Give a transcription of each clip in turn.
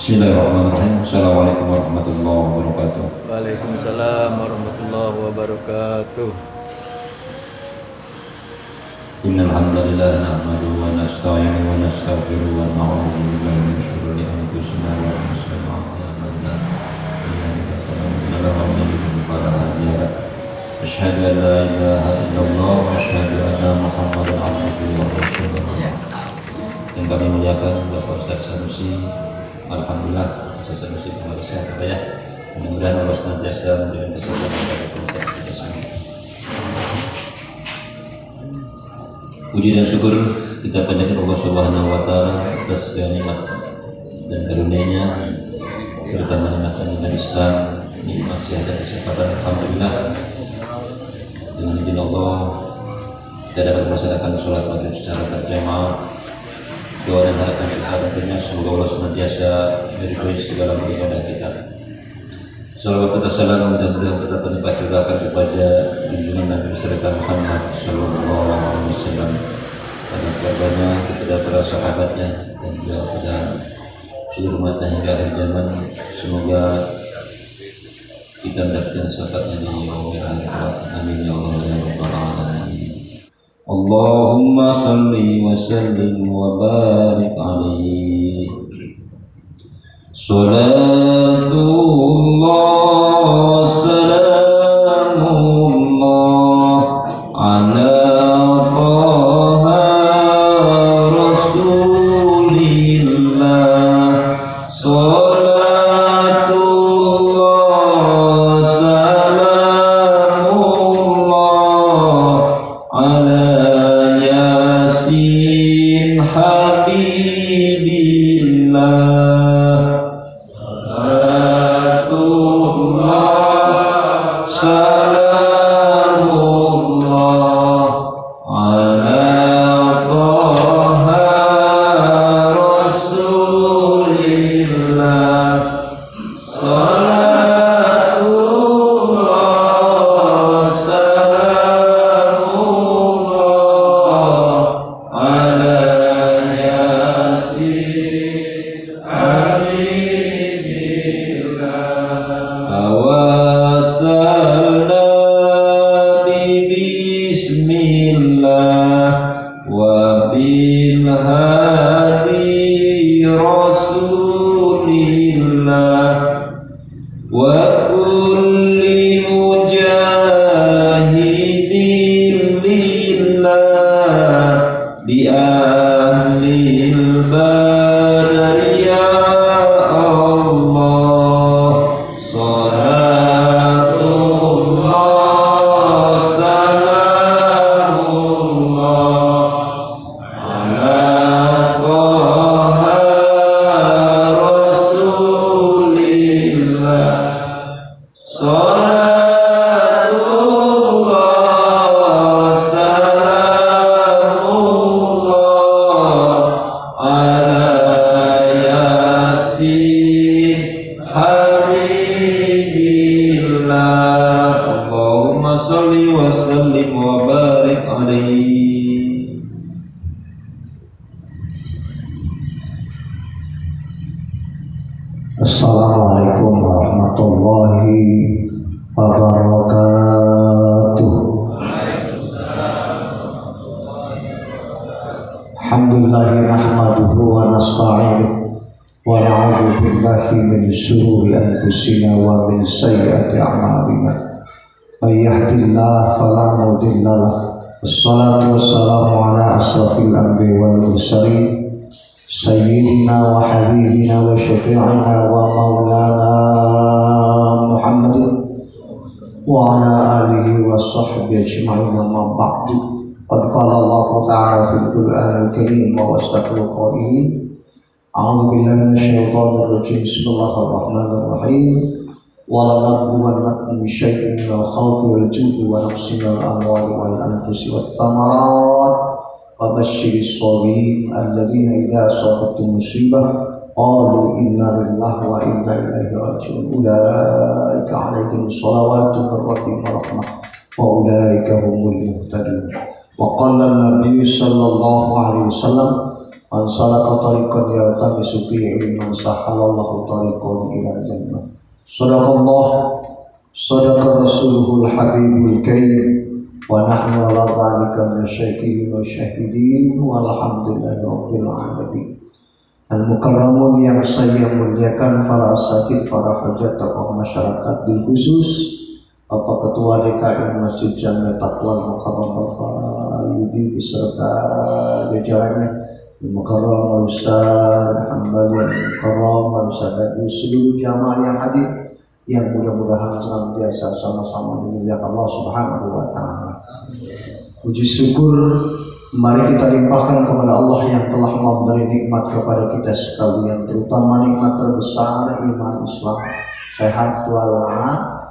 Bismillahirrahmanirrahim. Assalamualaikum warahmatullahi wabarakatuh. Waalaikumsalam warahmatullahi wabarakatuh. Innal hamdalillah nahmaduhu wa nasta'inuhu wa nastaghfiruhu wa na'udzu billahi min shururi anfusina wa min sayyi'ati a'malina. Asyhadu an la ilaha illallah wa asyhadu anna Muhammadan abduhu wa rasuluh. Yang kami muliakan Bapak Ustaz Sanusi, alhamdulillah Ustaz Sanusi kembali sehat ya. Mudah-mudahan Allah senantiasa memberikan kesehatan kepada kita semua. Puji dan syukur kita panjatkan Allah Subhanahu wa taala atas nikmat dan karunia-Nya, terutama nikmat Islam, nikmat sehat dan kesehatan. Alhamdulillah, dengan izin Allah kita dapat melaksanakan sholat maghrib secara berjamaah. Doa dan harapan kita tentunya semoga Allah senantiasa meridhoi segala ibadah kita. Salawat dan salam mudah-mudahan kita terlimpahkan kepada junjungan Nabi besar Muhammad sallallahu alaihi wasallam, pada keluarganya, kepada para sahabatnya, dan juga kepada seluruh umatnya hingga akhir zaman. Semoga kita mendapatkan syafaatnya di yaumil akhir. Amin ya Allah ya rabbal alamin. Allahumma salli wa sallim wa barik alaihi. Salatullah salamullah ala taha rasulillah. Salatullah salamullah ala yasin habibillah. Assalamualaikum warahmatullahi wabarakatuh. Alhamdulillahi nahmaduhu wa nasta'inuhu wa na'udzu billahi min shururi anfusina wa min sayyiati a'malina. May yahdihillahu fala mudilla lahu. Wassalatu wassalamu ala asrafil anbiya'i wal mursalin Sayyidina wa habibina wa syafi'ina wa maulana Muhammadin wa ala alihi wa sahbihi ajma'in, amma ba'du. Qad qala Allah ta'ala fil Qur'anil Karim wa wasdaqul qailin. A'udzu billahi minasyaitonir rajim. Bismillahirrahmanirrahim. Wa lanabluwannakum bisyai'in minal khawfi wal ju'i wa naqsin minal amwali wal anfusi wath thamarat. Fabashshiris sabirin alladzina idza asabathum musibah qalu inna lillahi wa inna ilaihi raji'un. Ulaika 'alaihim shalawatun min rabbihim wa rahmah wa ulaika humul muhtadun. Wa qala an-nabiy sallallahu alaihi wasallam Man salaka tariqan yaltamisu fihi ilman sahalallahu tariqan ilal jannah. Sadaqallah, sadaqa rasuluhul habibul karim, wa nahnu ala dhalika minasyakirin wa syahidin walhamdulillahi rabbil alamin. Al-mukarramun yang saya muliakan, para asatid, para hajat, tokoh masyarakat bil khusus Bapak Ketua DKM Masjid Jami Taqwa Mukarram Al-Fayyidi beserta jajarannya, Mukarram Al-Ustaz Hambali Mukarram Al-Ustaz seluruh jamaah yang hadir, yang mudah-mudahan senantiasa sama-sama dimuliakan Allah Subhanahu wa Ta'ala. Puji syukur mari kita limpahkan kepada Allah yang telah memberi nikmat kepada kita sekalian, terutama nikmat terbesar iman Islam, sehat walafiat.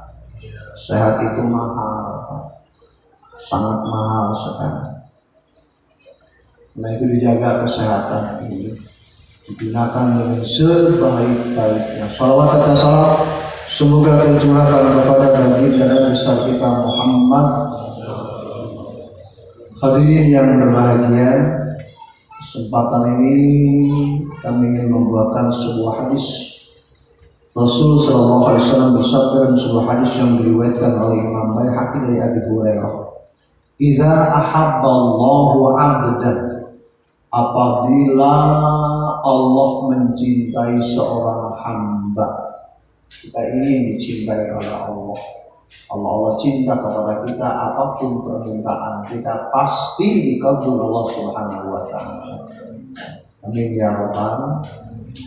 Sehat itu mahal, sangat mahal sekali. Nah itu dijaga kesehatan ini, digunakan dengan sebaik-baiknya. Salawat serta salam semoga tercurahkan kepada baginda dan besar kita Muhammad. Hadirin yang berbahagia, kesempatan ini kami ingin membawakan sebuah hadis. Rasul sallallahu alaihi wasallam bersabda dalam sebuah hadis yang diriwayatkan oleh Imam Baihaqi dari Abi Hurairah, "Idza ahabballahu 'abdan," apabila Allah mencintai seorang hamba, kita ingin dicintai oleh Allah. Allah cinta kepada kita, apapun permintaan kita pasti dikabul Allah Subhanahu wa Ta'ala. Amin ya rabbal.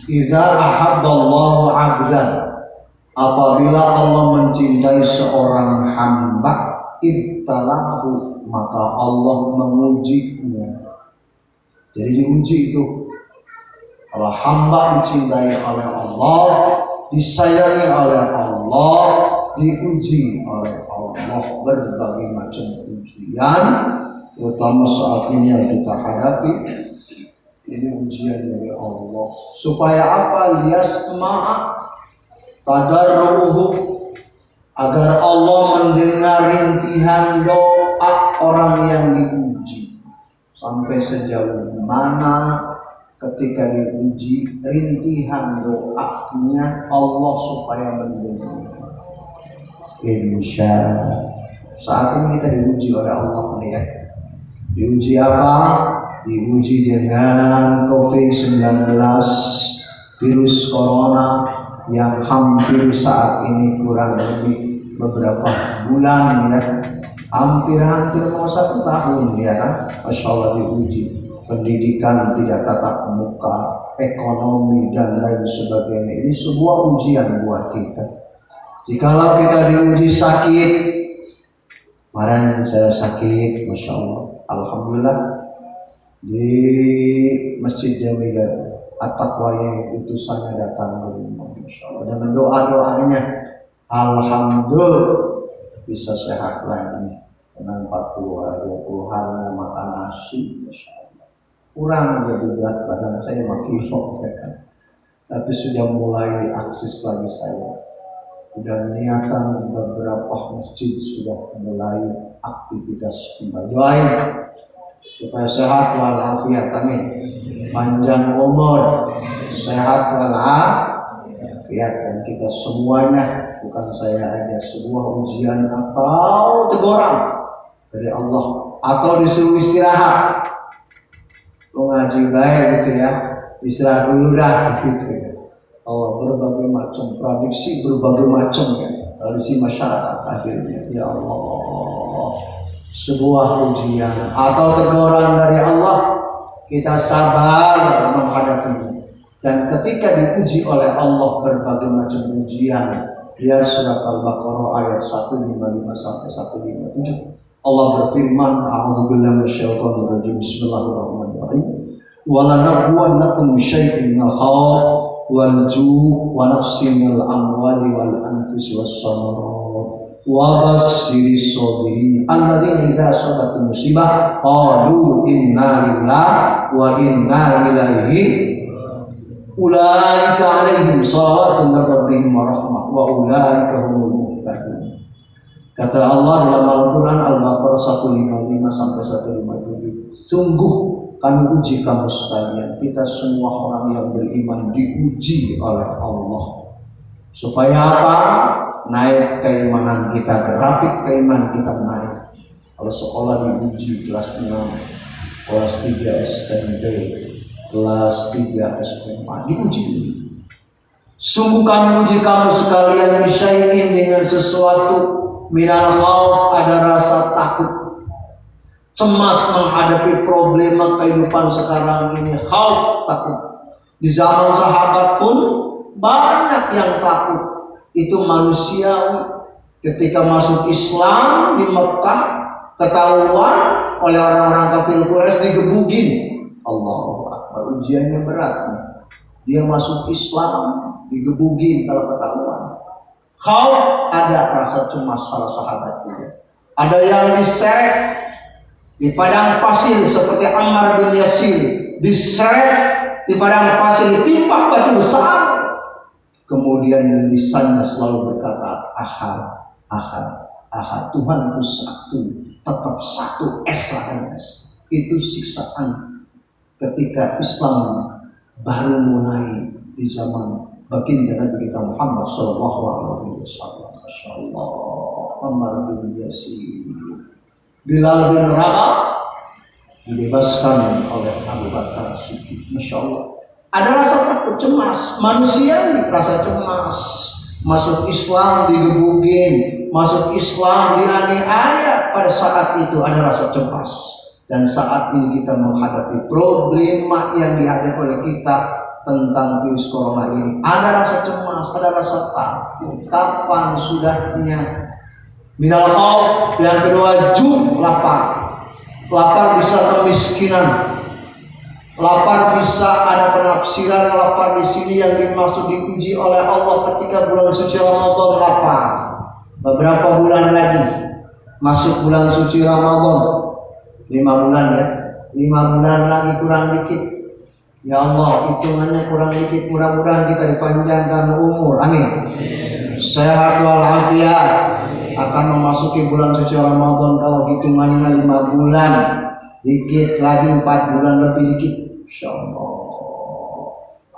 Idza ahabballahu 'abdan, apabila Allah mencintai seorang hamba, ibtalahu, maka Allah mengujinya. Jadi diuji itu. Kalau hamba dicintai oleh Allah, disayangi oleh Allah, diuji oleh Allah berbagai macam ujian, terutama saat ini yang kita hadapi. Ini ujian dari Allah. Supaya apa? Liyasma'a tadarruhu, agar Allah mendengar rintihan doa orang yang diuji. Sampai sejauh mana ketika diuji, rintihan doanya Allah supaya mendengar. Insya saat ini kita diuji oleh Allah nih ya. Diuji apa? Diuji dengan COVID-19, virus corona yang hampir saat ini kurang lebih beberapa bulan ya, hampir mau 1 tahun ya kan. Masya Allah diuji. Pendidikan tidak tatap muka, ekonomi dan lain sebagainya. Ini sebuah ujian buat kita. Jikalau kita diuji sakit, kemarin saya sakit, Masya Allah, Alhamdulillah, di Masjid Jami At-Taqwa yang utusannya datang ke rumah, Masya Allah, dengan doa-doanya, Alhamdulillah bisa sehat lagi. Dengan 20 hari nggak makan nasi, Masya Allah, kurang jadi berat badan saya makin sok ya kan. Tapi sudah mulai akses lagi saya. Dan niatan beberapa masjid sudah mulai aktivitas kembali. Doain supaya sehat walafiat, amin. Panjang umur, sehat walafiat, dan kita semuanya, bukan saya aja, sebuah ujian atau teguran dari Allah, atau disuruh istirahat. Lu ngaji baik gitu ya, istirahat dulu dah gitu ya. Oh, berbagai macam prediksi, berbagai macam ya, tradisi masyarakat akhirnya. Ya Allah, sebuah ujian atau teguran dari Allah, kita sabar menghadapinya. Dan ketika diuji oleh Allah berbagai macam ujian, ya surat Al-Baqarah ayat 155 sampai 157, Allah berfirman, a'udzubillahi minasyaitonir rajim, bismillahirrahmanirrahim, walanabluwannakum bisyai'in minal khawf wal ju' wa naqsin minal amwali wal anfusi was samarat wa basyyiris sabirin alladzina idza asabathum musibah qalu inna lillahi wa inna ilaihi ulaika alaihim salawatun min rabbihim wa rahmah wa ulaika humul muhtadun. Kata Allah dalam Al-Quran Al-Baqarah 155 sampai 157, sungguh kami uji kamu sekalian. Kita semua orang yang beriman diuji oleh Allah. Supaya apa? Naik keimanan kita, grafik keimanan kita naik. Kalau sekolah diuji kelas 6, kelas 3 SMP, kelas 3 SMA, diuji. Sungguh kami uji kamu sekalian bisyai'in dengan sesuatu minal khauf, ada rasa takut, cemas menghadapi problema kehidupan sekarang ini, khauf, takut. Di zaman sahabat pun banyak yang takut, itu manusiawi. Ketika masuk Islam di Mekah, ketahuan oleh orang-orang kafir Quraisy digebugin. Allahu Akbar, ujiannya berat. Dia masuk Islam digebugin kalau ketahuan. Khauf, ada rasa cemas para sahabat juga. Ada yang diseret di padang pasir seperti Ammar bin Yasir, diseret di padang pasir, ditimpa batu besar. Kemudian lisannya selalu berkata, Ahad, Ahad, Ahad, Tuhanku satu, tetap satu, S. Itu siksaan ketika Islam baru mulai di zaman baginda Nabi kita Muhammad sallallahu alaihi wasallam. Masyaallah. Ammar bin Yasir, Bilal bin Rabah dibebaskan oleh Abu Bakar Siddiq. Masyaallah. Ada rasa takut, cemas, manusia ini rasa cemas. Masuk Islam digebugin, masuk Islam dianiaya. Pada saat itu ada rasa cemas. Dan saat ini kita menghadapi problema yang dihadapi oleh kita tentang virus corona ini. Ada rasa cemas, ada rasa takut. Kapan sudahnya? Minal khauf. Yang kedua, lapar. Lapar bisa kemiskinan. Lapar bisa ada penafsiran lapar di sini yang dimaksud diuji oleh Allah ketika bulan suci Ramadan lapar. Beberapa bulan lagi masuk bulan suci Ramadan. 5 bulan ya. 5 bulan lagi kurang dikit. Ya Allah, hitungannya kurang dikit. Mudah-mudahan kita dipanjangkan umur. Amin. Sehat walafiat. Akan memasuki bulan suci Ramadan kalau hitungannya 5 bulan. Dikit lagi 4 bulan lebih dikit. Insyaallah.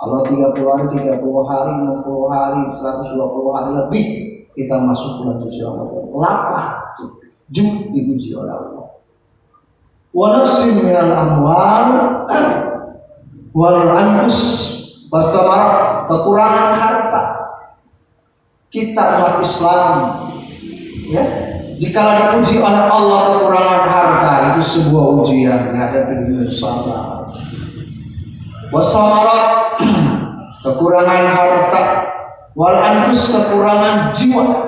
Allah 30 hari, 30 hari, 60 hari, 120 hari lebih kita masuk bulan suci Ramadan. Lapar, juk diuji oleh Allah. Wa nafsin minal amwal wal anfus wasamarat, kekurangan harta. Kita umat Islam ya, jika diuji oleh Allah kekurangan harta, itu sebuah ujian dihadapi dengan sabar. Wasamarat, kekurangan harta, wal anfus, kekurangan jiwa,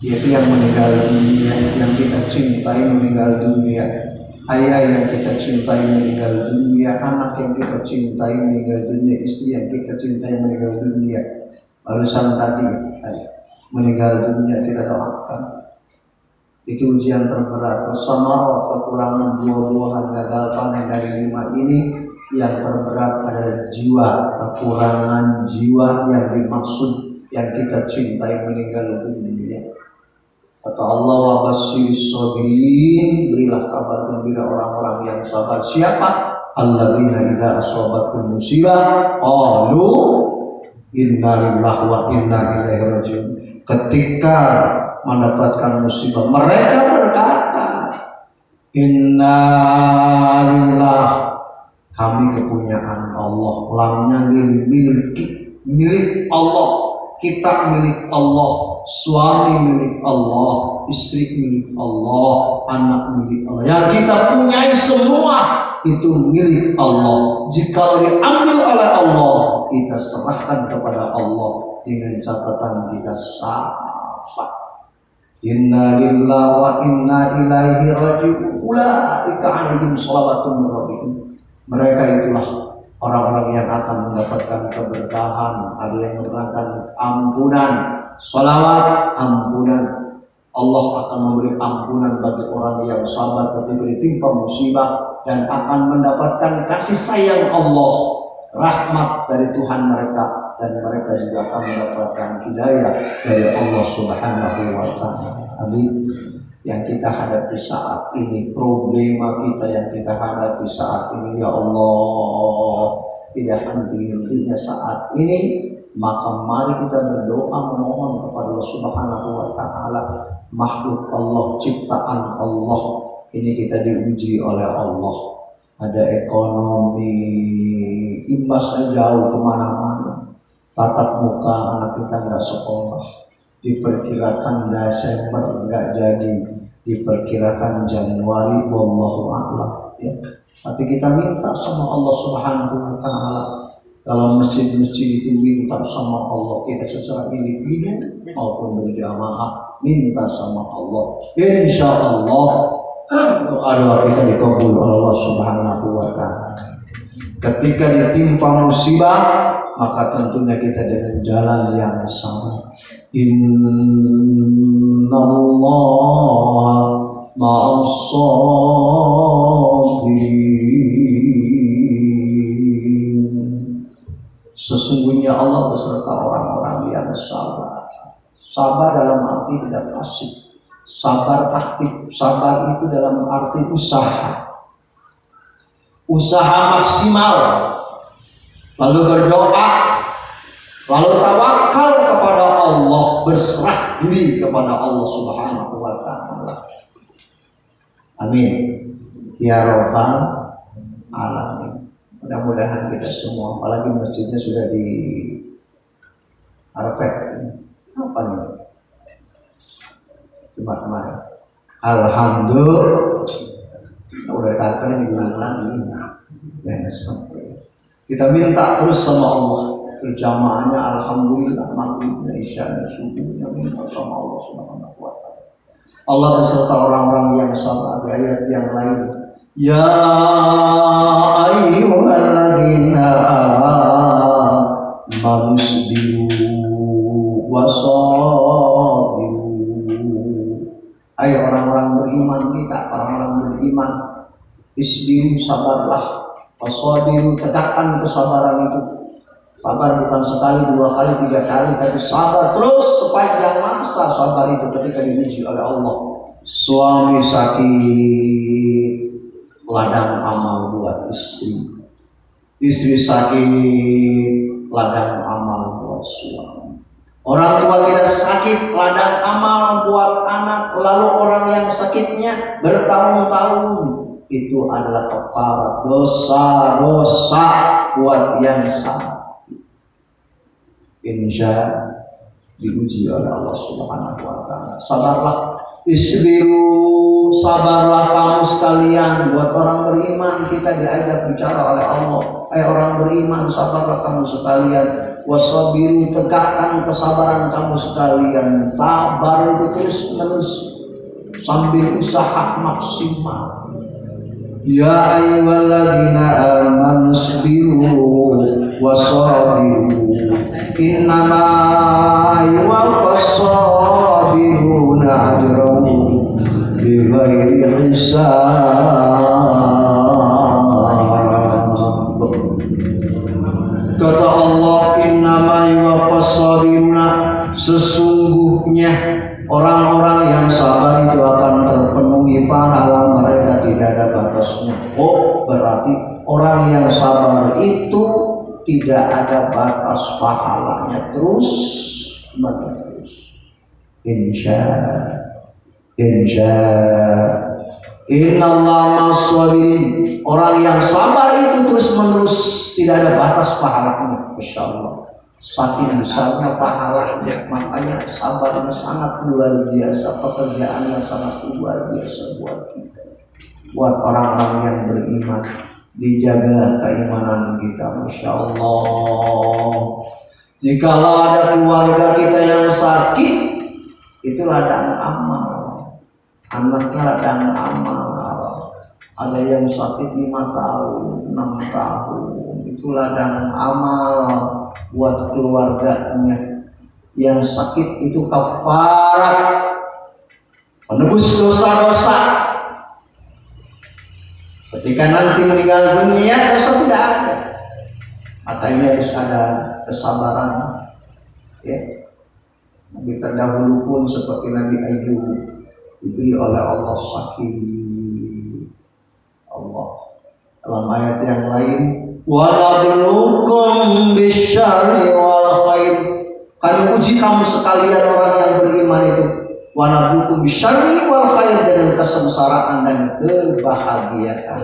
yaitu yang meninggal dunia, yang kita cintai meninggal dunia, ayah yang kita cintai meninggal dunia, anak yang kita cintai meninggal dunia, istri yang kita cintai meninggal dunia. Barusan tadi meninggal dunia kita doakan. Itu ujian terberat. Wasamarat, kekurangan buah-buahan gagal panen dari 5 ini. Yang terberat adalah jiwa, kekurangan jiwa yang dimaksud yang kita cintai meninggal dunia. Kata Allah, wa basyyiris sabirin, berilah kabar gembira orang-orang yang sabar. Siapa? Alladzina idza asabatum musibah qalu inna lillahi wa inna ilaihi rajiun. Ketika mendapatkan musibah, mereka berkata, inna lillahi, kami kepunyaan Allah. Lamnya milik Allah. Kita milik Allah. Suami milik Allah. Istri milik Allah. Anak milik Allah. Yang kita punyai semua itu milik Allah. Jika diambil oleh Allah, kita serahkan kepada Allah dengan catatan kita sabar. Inna lillahi wa inna ilaihi raji'un. Ulaika 'alaihim shalawatun min rabbihim. Mereka itulah orang-orang yang akan mendapatkan keberkahan. Ada yang mendapatkan ampunan, salawat, ampunan. Allah akan memberi ampunan bagi orang yang sabar ketika ditimpa musibah, dan akan mendapatkan kasih sayang Allah, rahmat dari Tuhan mereka, dan mereka juga akan mendapatkan hidayah dari Allah Subhanahu wa ta'ala. Amin. yang kita hadapi saat ini, problema kita yang kita hadapi saat ini, ya Allah, tidak henti-hentinya saat ini, maka mari kita berdoa memohon kepada Allah Subhanahu wa taala. Makhluk Allah, ciptaan Allah, ini kita diuji oleh Allah. Ada ekonomi, imbasnya jauh kemana-mana. Tatap muka anak kita nggak sekolah, diperkirakan Desember nggak jadi, diperkirakan Januari, wallahu a'lam, ya. Tapi kita minta sama Allah Subhanahu wa taala. Kalau masjid-masjid itu minta sama Allah, kita secara individu maupun berjamaah minta sama Allah. Insya Allah doa kita dikabul oleh Allah Subhanahu wa taala. Ketika ditimpa musibah, maka tentunya kita dengan jalan yang sama. Innallaha ma'as sabirin. Sesungguhnya Allah beserta orang-orang yang sabar. Sabar dalam arti tidak pasif. Sabar aktif. Sabar itu dalam arti usaha. Usaha maksimal. Lalu berdoa. Lalu tawakal kepada Allah. Berserah diri kepada Allah Subhanahu wa ta'ala. Amin. Ya Rabbal Alamin. Mudah-mudahan kita semua, apalagi masjidnya sudah di Arafat. Apa nih? Kemarin. Alhamdulillah. Udah kata diulang lagi. Ya, sampai. Kita minta terus sama Allah. Berjamaahnya alhamdulillah, maghribnya, isyanya, subuhnya, minta sama Allah Subhanahu wa taala. Allah beserta orang-orang yang sabar. Di ayat yang lain, ya ayyuhalladzina amanu isbiru wasabiru. Ayo orang-orang beriman, kita orang-orang beriman, isbiru, sabarlah, wasabiru, tegakkan kesabaran itu. Sabar bukan sekali, 2 kali, 3 kali, tapi sabar terus sepanjang masa. Sabar itu ketika diuji oleh Allah. Suami sakit, ladang amal buat istri. Istri sakit, ladang amal buat suami. Orang tua tidak sakit, ladang amal buat anak. Lalu orang yang sakitnya bertahun-tahun, itu adalah kafarat dosa-dosa buat yang sakit. Insya diuji oleh Allah Subhanahu wa taala. Sabarlah, isbiru, sabarlah kamu sekalian. Buat orang beriman, kita diajak bicara oleh Allah. Orang beriman, sabarlah kamu sekalian. Wasabiru, tegakkan kesabaran kamu sekalian. Sabar itu terus menerus sambil usaha maksimal. Ya ayyuhalladzina amanu isbiru wasabiru innama yuwaffas sabiruna ajrahum bighairi hisab. Kata Allah, innama yuwaffas sabiruna, sesungguhnya orang-orang yang sabar itu akan terpenuhi pahala mereka, tidak ada batasnya. Oh, berarti orang yang sabar itu tidak ada batas pahalanya, terus menerus. Innallaha ma'as-sabirin. Orang yang sabar itu terus menerus, tidak ada batas pahalanya. Insyaallah. Saking besarnya pahalanya, makanya sabarnya sangat luar biasa, pekerjaan yang sangat luar biasa buat kita, buat orang-orang yang beriman. Dijaga keimanan kita, Masya Allah. Jikalau ada keluarga kita yang sakit, itu ladang amal, anaknya ladang amal. Ada yang sakit 5 tahun, 6 tahun, itu ladang amal buat keluarganya. Yang sakit itu kafarat, penebus dosa-dosa. Ketika nanti meninggal dunia, dosa tidak ada. Maka ini harus ada kesabaran, ya. Nabi terdahulu pun seperti Nabi Ayub, diberi oleh Allah sakit. Allah dalam ayat yang lain, wa nabluukum bisyarri wal khair. Kami uji kamu sekalian orang yang beriman itu, wa nabluukum bisyarri wal khair, dengan kesengsaraan dan kebahagiaan.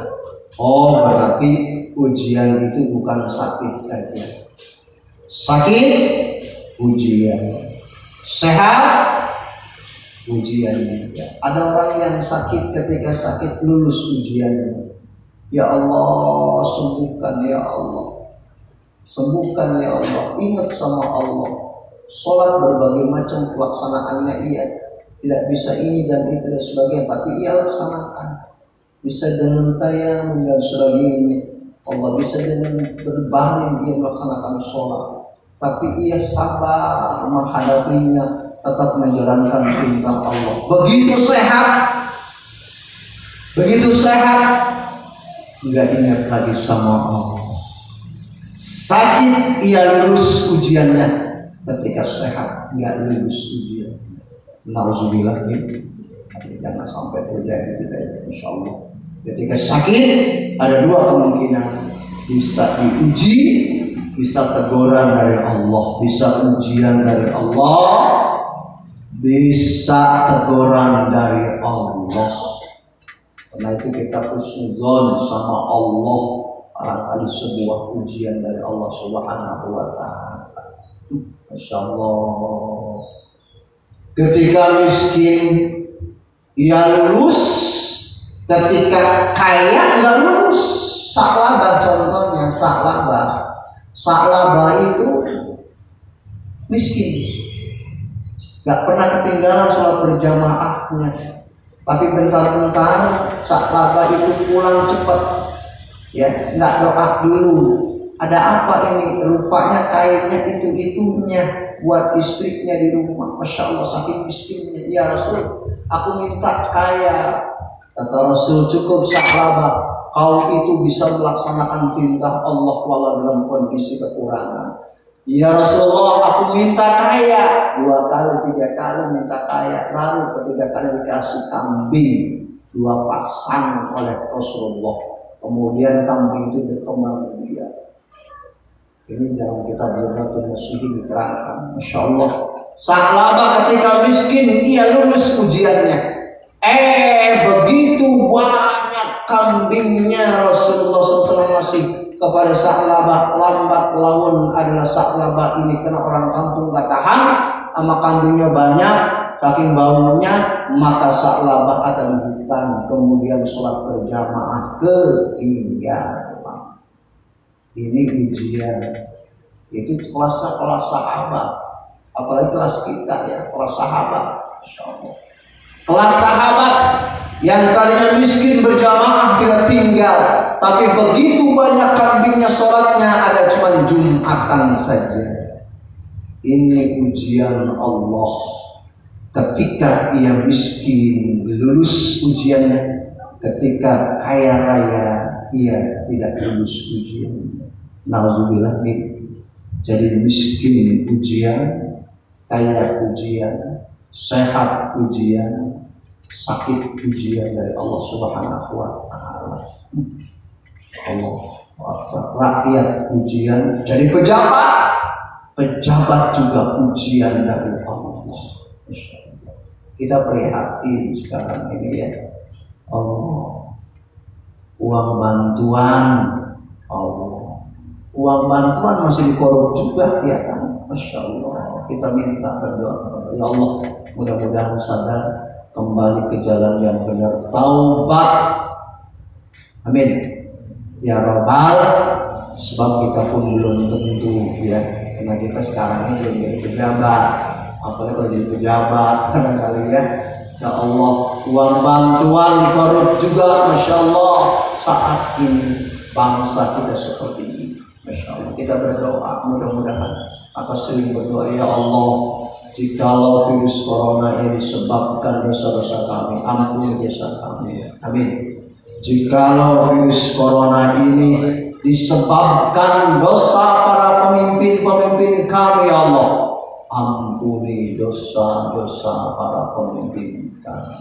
Oh, berarti ujian itu bukan sakit saja. Sakit ujian, sehat ujian juga. Ada orang yang sakit, ketika sakit lulus ujiannya. Ya Allah, sembuhkan ya Allah, sembuhkan ya Allah. Ingat sama Allah. Sholat berbagai macam pelaksanaannya ia tidak bisa ini dan itu dan sebagainya, tapi ia laksanakan. Bisa dengan tayamum dan sebagainya. Allah bisa dengan berbaring dia melaksanakan sholat, tapi ia sabar menghadapinya, tetap menjalankan perintah Allah. Begitu sehat, nggak ingat lagi sama Allah. Sakit ia lulus ujiannya, ketika sehat nggak lulus ujian. Nauzubillah, jangan sampai terjadi kita ya, insya Allah. Ketika sakit ada dua kemungkinan, bisa diuji, bisa teguran dari Allah, bisa ujian dari Allah, bisa teguran dari Allah. Karena itu kita husnuzon sama Allah, barangkali sebuah ujian dari Allah Subhanahu wa Ta'ala. Masya Allah. Ketika miskin ia lulus, ketika kaya nggak lulus. Sa'labah contohnya, Sa'labah itu miskin, nggak pernah ketinggalan sholat berjamaahnya, tapi bentar-bentar Sa'labah itu pulang cepat, ya nggak doa dulu. Ada apa ini? Rupanya kainnya itu-itunya buat istrinya di rumah. Masya Allah, saking miskinnya. Ya Rasul, aku minta kaya. Kata Rasul, cukup Sa'labah, kau itu bisa melaksanakan perintah Allah walau dalam kondisi kekurangan. Ya Rasulullah, aku minta kaya. 2 kali, 3 kali minta kaya, baru ketiga kali dikasih kambing 2 pasang oleh Rasulullah. Kemudian kambing itu berkembang dia. Ini dalam kitab Jannatun Nasihin diterangkan. Masya Allah, Sa'labah ketika miskin ia lulus ujiannya. Begitu banyak kambingnya Rasulullah SAW masih kepada Sa'labah, lambat laun adalah Sa'labah ini kena orang kampung gak tahan sama kambingnya banyak, saking baunya, maka Sa'labah atau di hutan, kemudian sholat berjamaah ketinggalan. Ini ujian. Itu kelasnya kelas sahabat, apalagi kelas kita ya, kelas sahabat. Insya Allah. Kelas sahabat yang tadinya miskin berjamaah tidak tinggal, tapi begitu banyak kambingnya, sholatnya ada cuma Jumatan saja. Ini ujian Allah. Ketika ia miskin lulus ujiannya, ketika kaya raya ia tidak lulus ujian. Nauzubillah, jadi miskin ujian, kaya ujian, sehat ujian, sakit ujian dari Allah Subhanahu wa Ta'ala. Allah, rakyat ujian, jadi pejabat juga ujian dari Allah. Kita prihatin sekarang ini ya. Allah, uang bantuan, Allah, uang bantuan masih dikorup juga ya kan. Masya Allah, kita minta berdoa, ya Allah, mudah-mudahan sadar, kembali ke jalan yang benar, taubat, amin ya Rabbal. Sebab kita pun belum tentu ya, karena kita sekarang ini belum jadi pejabat, apalagi kalau jadi pejabat kadang-kadang ya. Ya Allah, uang bantuan dikorup juga. Masya Allah, saat ini bangsa kita seperti ini. Masya Allah, kita berdoa, mudah-mudahan apa sering berdoa, ya Allah, jikalau virus corona ini disebabkan dosa-dosa kami, ampuni dosa kami, amin. Jikalau virus corona ini disebabkan dosa para pemimpin-pemimpin kami, ya Allah, ampuni ampuni dosa-dosa para pemimpin kami.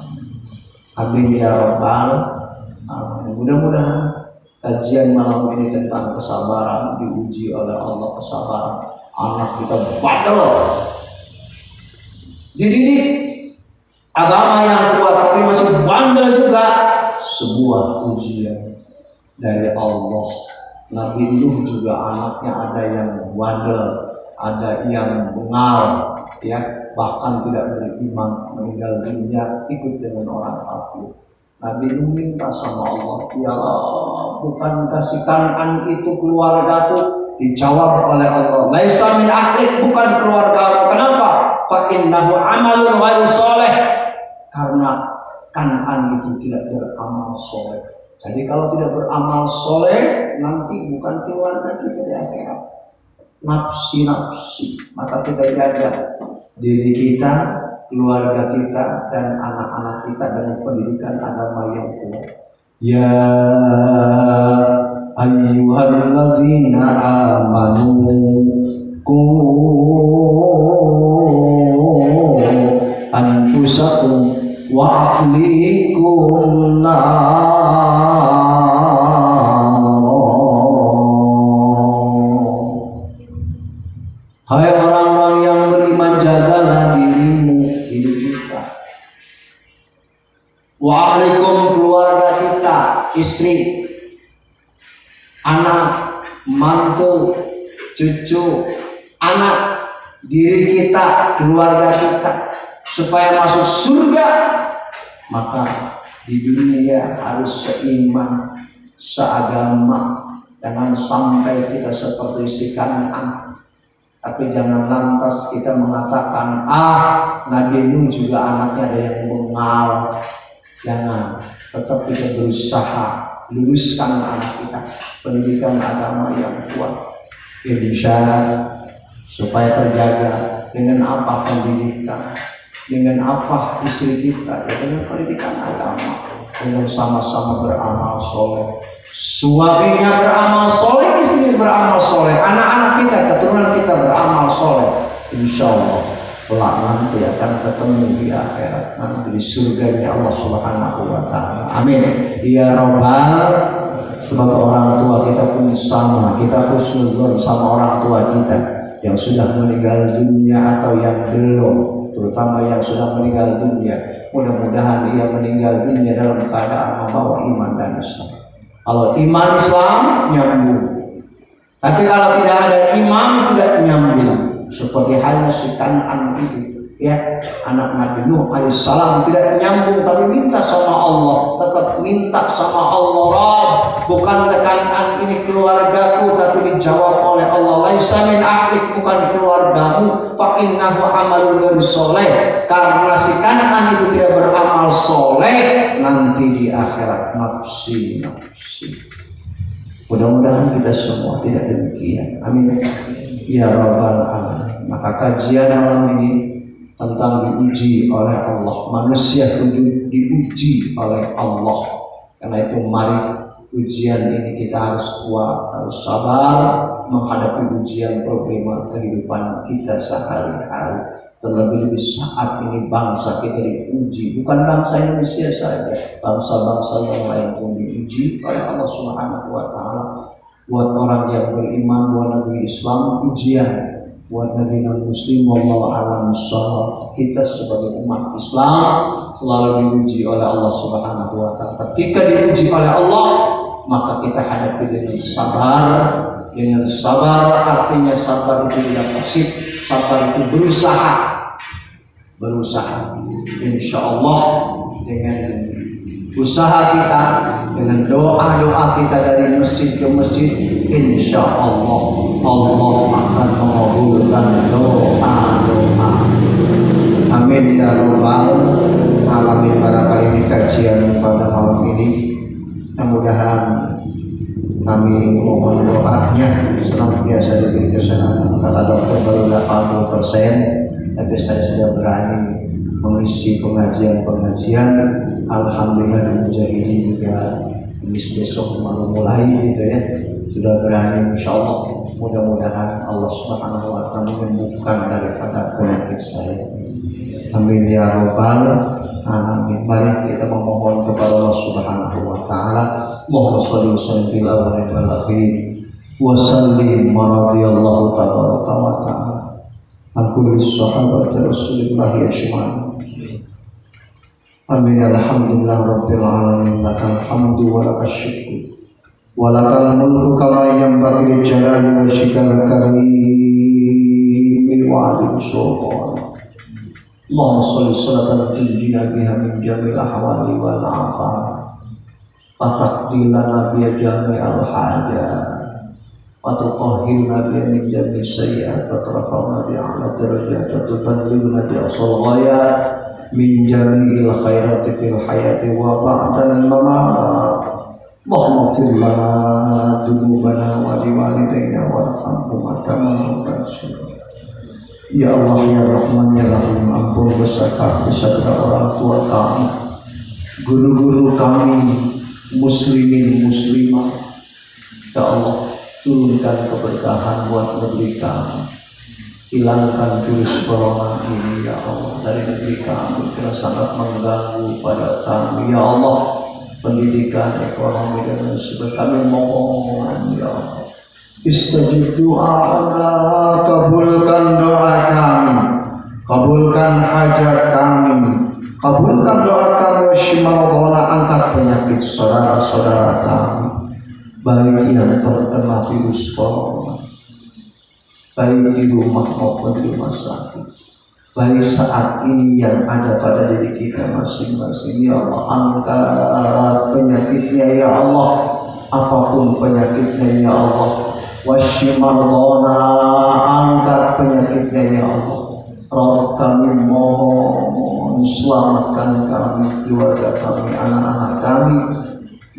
Amin ya rabbal alamin. Mudah-mudahan kajian malam ini tentang kesabaran diuji oleh Allah, kesabaran anak kita bandel, dididik agama yang kuat tapi masih bandel juga, sebuah ujian dari Allah. Nabi Nuh juga anaknya ada yang bandel, ada yang bengal, ya, bahkan tidak beriman, meninggal dunia ikut dengan orang kafir. Nabi Nuh minta sama Allah, ya Allah, bukan kasih Kan'an itu keluargaku? Dijawab oleh Allah, laisa min ahlik, bukan keluargamu. Kenapa? Fa innahu amalun ghairu sholih, karena Kan'an itu tidak beramal soleh. Jadi kalau tidak beramal soleh, nanti bukan keluarga kita di akhirat. Nafsi-nafsi, maka kita jaga diri kita, keluarga kita, dan anak-anak kita dengan pendidikan agama yang kuat. Ya ayyuhalladzina amanu qu anfusakum wa ahlikum nar. Hai orang-orang yang beriman, jagalah dirimu, diri kita, wa ahlikum, keluarga kita, istri, anak, mantu, cucu, anak, diri kita, keluarga kita, supaya masuk surga. Maka di dunia harus seiman, seagama. Jangan sampai kita seperti si Kan'an. Tapi jangan lantas kita mengatakan, Nabi Nuh juga anaknya ada yang bengal. Jangan, tetap kita berusaha luruskan anak kita, pendidikan agama yang kuat, insya Allah, supaya terjaga. Dengan apa pendidikan, dengan apa istri kita, ya dengan pendidikan agama, dengan sama-sama beramal soleh. Suaminya beramal soleh, istrinya beramal soleh, anak-anak kita, keturunan kita beramal soleh. Insya Allah kelak nanti akan ketemu di akhirat, nanti di surganya Allah Subhanahu wa Ta'ala. Amin ya Rabbal. Sebagai orang tua kita pun sama, kita husnuzon sama orang tua kita yang sudah meninggal dunia atau yang belum, terutama yang sudah meninggal dunia. Mudah-mudahan ia meninggal dunia dalam keadaan membawa iman dan Islam. Kalau iman Islam nyambung, tapi kalau tidak ada iman tidak nyambung. Seperti halnya si Kan'an itu, ya, anak Nabi Nuh alaihissalam tidak nyambung, tapi minta sama Allah, tetap minta sama Allah, Rabb, bukan Kan'an ini keluargaku, tapi dijawab oleh Allah, laisa min ahlik, bukan keluargamu, fa innahu amalun ghairu sholih, karena si Kan'an itu tidak beramal soleh, nanti di akhirat nafsi. Mudah-mudahan kita semua tidak demikian. Amin ya Rabbal alamin. Maka kajian malam ini tentang diuji oleh Allah, manusia diuji oleh Allah. Karena itu mari ujian ini kita harus kuat, harus sabar menghadapi ujian problema kehidupan kita sehari-hari. Terlebih-lebih saat ini bangsa kita diuji, bukan bangsa Indonesia saja, bangsa-bangsa yang lain pun diuji oleh Allah Subhanahu wa Ta'ala. Buat orang yang beriman, buat negeri Islam ujian, buat negeri non-muslim wallahu a'lam bishawab. Kita sebagai umat Islam selalu diuji oleh Allah Subhanahu wa Ta'ala. Ketika diuji oleh Allah, maka kita hadapi dengan sabar. Dengan sabar artinya sabar itu tidak pasif, sabar itu berusaha. Insya Allah dengan usaha kita, dengan doa-doa kita dari masjid ke masjid, insya Allah Allah akan mengabulkan doa-doa. Amin ya Rabbal alamin. Barangkali ini kajian pada malam ini, mudah-mudahan kami mohon doanya senantiasa diberi kesehatan. Kata dokter baru 80%, tapi saya sudah berani mengisi pengajian. Alhamdulillah di Mujahidin juga besok mau mulai gitu ya, sudah berani insya Allah Mudah-mudahan Allah Subhanahu wa taala menyembuhkan daripada penyakit saya. Amin ya rabbal alamin. Mari kita memohon kepada Allah Subhanahu wa taala. Mohon sholli fil awwalin wal akhirin. Wa sallim radhiyallahu tabaraka wa taala an kulli sahabati Rasulillah ajmain. Amin. Alhamdulillah rabbil alamin. Lakal hamdu wa lakal syukru wa lakal mulku kama yanbaghi li jalali wajhikal karim wa 'ala sultan. Allahumma sholli sholatan tunjina biha min jamil ahwali wal afat wa taqdilana biha jami'al hajat wa tutahhirna biha min jamil sayyi'at wa tarfa'na biha 'ala darajat wa tuballighna biha aqsal ghayat min jami'il khairati fil hayati wa ba'dal mamat. Allahumma fir lana dzunubana wa liwalidayna warhamhuma kama rabbayana. Ya Allah ya Rahman ya Rahim, ampun dosa-dosa orang tua kami, guru-guru kami, muslimin muslimah. Ya Allah, turunkan keberkahan buat negeri kami. Hilangkan virus corona ini ya Allah dari negeri kami, karena sangat mengganggu pada kami. Ya Allah, pendidikan, ekonomi dan lain sebagainya, kami mohon ya Allah, istajib doa, kabulkan doa kami, kabulkan hajat kami, kabulkan doa kami. Shimarona, angkat penyakit saudara-saudara kami, baik yang terkena virus corona, baik di rumah maupun di rumah sakit, baik saat ini yang ada pada diri kita masing-masing. Ya Allah, angkat penyakitnya ya Allah, apapun penyakitnya ya Allah. Washimarona, angkat penyakitnya ya Allah. Rabb, kami mohon selamatkan kami, keluarga kami, anak-anak kami,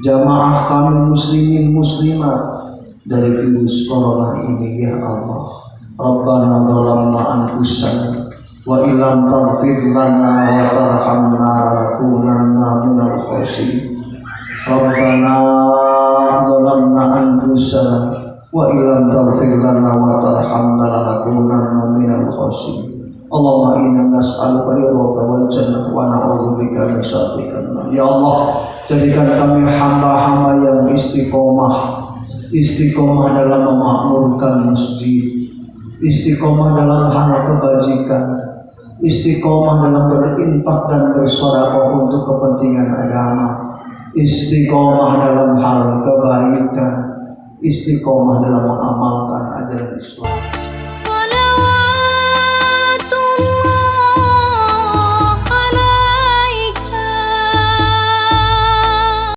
jamaah kami muslimin muslimat dari virus corona ini ya Allah. Rabbana zalamna anfusana wa illam taghfir lana wa tarhamna lanakunanna minal khasirin. Rabbana zalamna anfusana wa illam taghfir lana wa tarhamna lanakunanna minal khasirin. Allahumma inna nas'aluka ridhaka wal jannah wa na'udzubika min sakhatika. Ya Allah, jadikan kami hamba-hamba yang istiqomah dalam memakmurkan masjid, istiqomah dalam hal kebajikan, istiqomah dalam berinfak dan bersedekah untuk kepentingan agama, istiqomah dalam hal kebaikan, istiqomah dalam mengamalkan